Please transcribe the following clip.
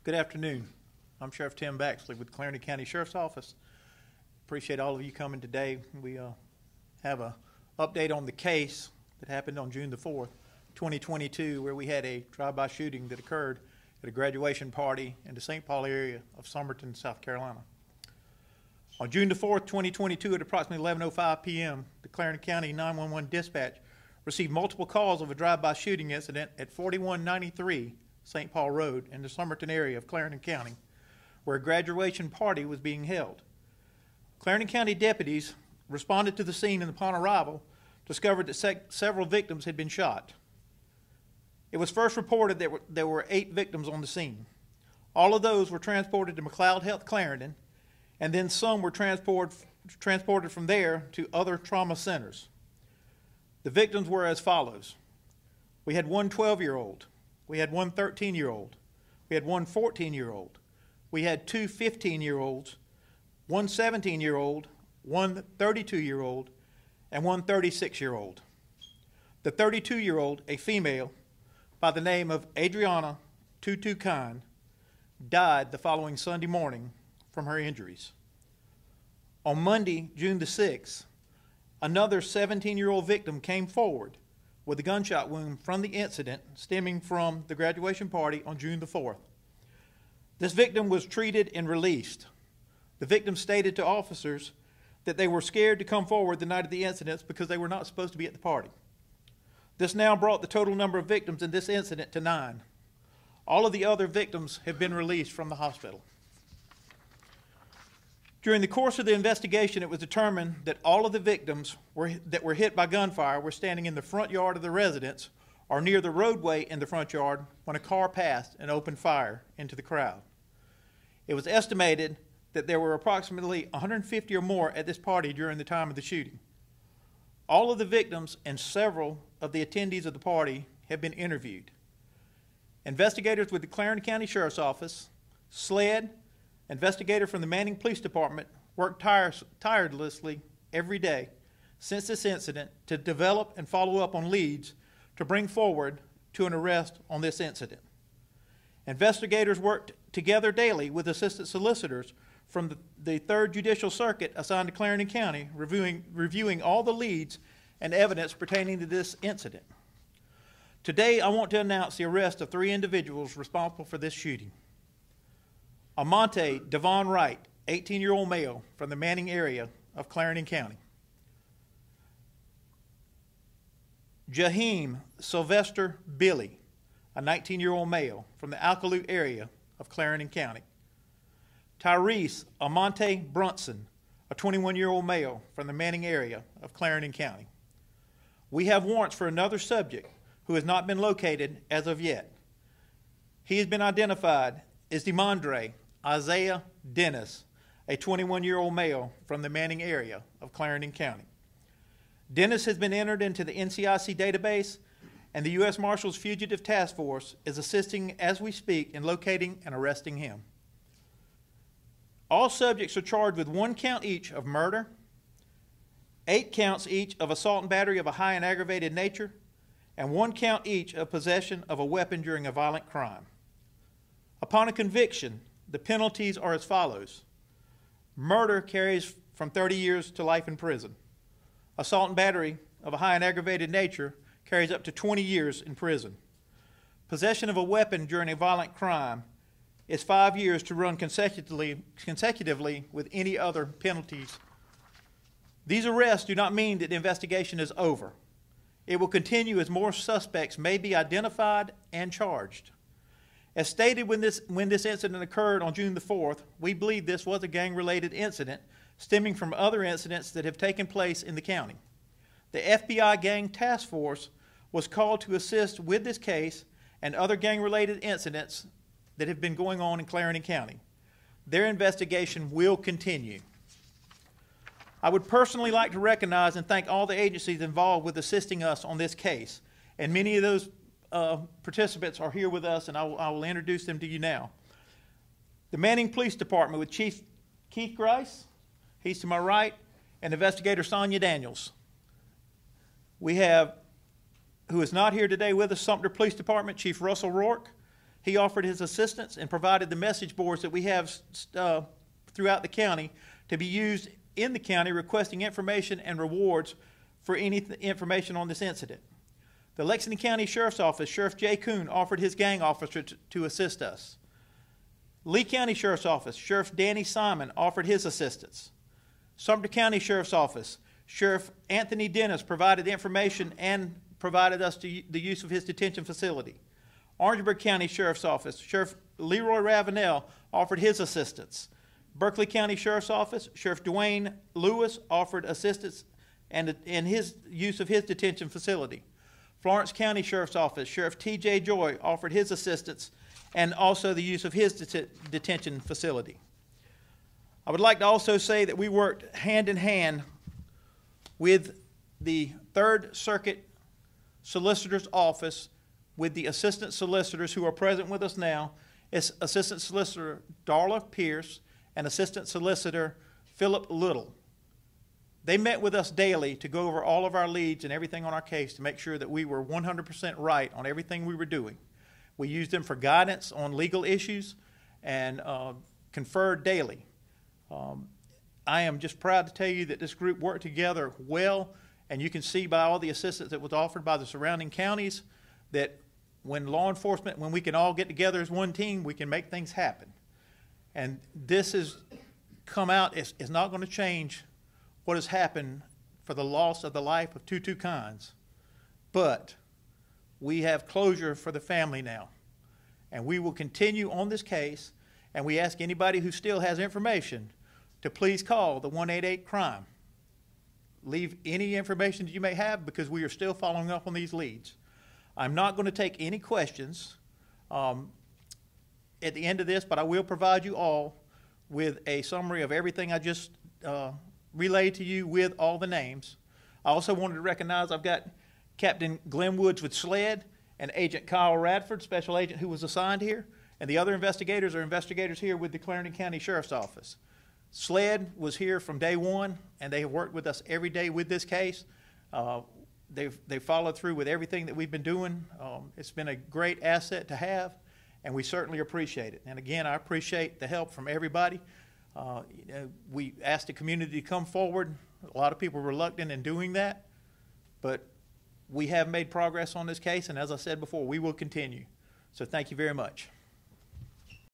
Good afternoon. I'm Sheriff Tim Baxley with Clarendon County Sheriff's Office. Appreciate all of you coming today. We have an update on the case that happened on June the 4th, 2022, where we had a drive-by shooting that occurred at a graduation party in the St. Paul area of Somerton, South Carolina. On June the 4th, 2022, at approximately 11:05 p.m., the Clarendon County 911 dispatch received multiple calls of a drive-by shooting incident at 4193 St. Paul Road in the Somerton area of Clarendon County, where a graduation party was being held. Clarendon County deputies responded to the scene and upon arrival discovered that several victims had been shot. It was first reported that there were 8 victims on the scene. All of those were transported to McLeod Health Clarendon, and then some were transported from there to other trauma centers. The victims were as follows. We had one 12-year-old. We had one 13-year-old. We had one 14-year-old. We had two 15-year-olds, one 17-year-old, one 32-year-old, and one 36-year-old. The 32-year-old, a female by the name of Adriana Tutu Khan, died the following Sunday morning from her injuries. On Monday, June the 6th, another 17-year-old victim came forward with a gunshot wound from the incident stemming from the graduation party on June the 4th. This victim was treated and released. The victim stated to officers that they were scared to come forward the night of the incidents because they were not supposed to be at the party. This now brought the total number of victims in this incident to 9. All of the other victims have been released from the hospital. During the course of the investigation, it was determined that all of the victims that were hit by gunfire were standing in the front yard of the residence or near the roadway in the front yard when a car passed and opened fire into the crowd. It was estimated that there were approximately 150 or more at this party during the time of the shooting. All of the victims and several of the attendees of the party have been interviewed. Investigators with the Clarendon County Sheriff's Office, SLED, investigator from the Manning Police Department worked tirelessly every day since this incident to develop and follow up on leads to bring forward to an arrest on this incident. Investigators worked together daily with assistant solicitors from the 3rd Judicial Circuit assigned to Clarendon County, reviewing all the leads and evidence pertaining to this incident. Today, I want to announce the arrest of 3 individuals responsible for this shooting. Amonte Devon Wright, 18-year-old male from the Manning area of Clarendon County. Jaheim Sylvester Billy, a 19-year-old male from the Alcalute area of Clarendon County. Tyrese Amonte Brunson, a 21-year-old male from the Manning area of Clarendon County. We have warrants for another subject who has not been located as of yet. He has been identified as Demondre Isaiah Dennis, a 21-year-old male from the Manning area of Clarendon County. Dennis has been entered into the NCIC database, and the U.S. Marshals Fugitive Task Force is assisting as we speak in locating and arresting him. All subjects are charged with 1 count each of murder, 8 counts each of assault and battery of a high and aggravated nature, and 1 count each of possession of a weapon during a violent crime. Upon a conviction, the penalties are as follows. Murder carries from 30 years to life in prison. Assault and battery of a high and aggravated nature carries up to 20 years in prison. Possession of a weapon during a violent crime is 5 years to run consecutively with any other penalties. These arrests do not mean that the investigation is over. It will continue as more suspects may be identified and charged. As stated when this incident occurred on June the 4th, we believe this was a gang-related incident stemming from other incidents that have taken place in the county. The FBI Gang Task Force was called to assist with this case and other gang-related incidents that have been going on in Clarendon County. Their investigation will continue. I would personally like to recognize and thank all the agencies involved with assisting us on this case, and many of those participants are here with us, and I will introduce them to you now. The Manning Police Department with Chief Keith Grice, he's to my right, and Investigator Sonia Daniels. We have, who is not here today with us, Sumter Police Department, Chief Russell Rourke. he offered his assistance and provided the message boards that we have throughout the county to be used in the county, requesting information and rewards for any information on this incident. The Lexington County Sheriff's Office, Sheriff Jay Kuhn, offered his gang officer to assist us. Lee County Sheriff's Office, Sheriff Danny Simon, offered his assistance. Sumter County Sheriff's Office, Sheriff Anthony Dennis provided information and provided us the use of his detention facility. Orangeburg County Sheriff's Office, Sheriff Leroy Ravenel offered his assistance. Berkeley County Sheriff's Office, Sheriff Dwayne Lewis offered assistance and his use of his detention facility. Florence County Sheriff's Office, Sheriff T.J. Joy offered his assistance and also the use of his detention facility. I would like to also say that we worked hand in hand with the Third Circuit Solicitor's Office, with the assistant solicitors who are present with us now. It's Assistant Solicitor Darla Pierce and Assistant Solicitor Philip Little. They met with us daily to go over all of our leads and everything on our case to make sure that we were 100% right on everything we were doing. We used them for guidance on legal issues and conferred daily. I am just proud to tell you that this group worked together well, and you can see by all the assistance that was offered by the surrounding counties that when law enforcement, when we can all get together as one team, we can make things happen. And this has come out, it's not going to change what has happened for the loss of the life of Tutu Kynes. But we have closure for the family now. And we will continue on this case, and we ask anybody who still has information to please call the 188-CRIME. Leave any information that you may have, because we are still following up on these leads. I'm not going to take any questions at the end of this, but I will provide you all with a summary of everything I just relayed to you with all the names. I also wanted to recognize I've got Captain Glenn Woods with SLED and Agent Kyle Radford, special agent who was assigned here, and the other investigators are investigators here with the Clarendon County Sheriff's Office. SLED was here from day one, and they have worked with us every day with this case. They've followed through with everything that we've been doing. It's been a great asset to have, and we certainly appreciate it. And again, I appreciate the help from everybody. We asked the community to come forward. A lot of people were reluctant in doing that, but we have made progress on this case, and as I said before, we will continue. So thank you very much.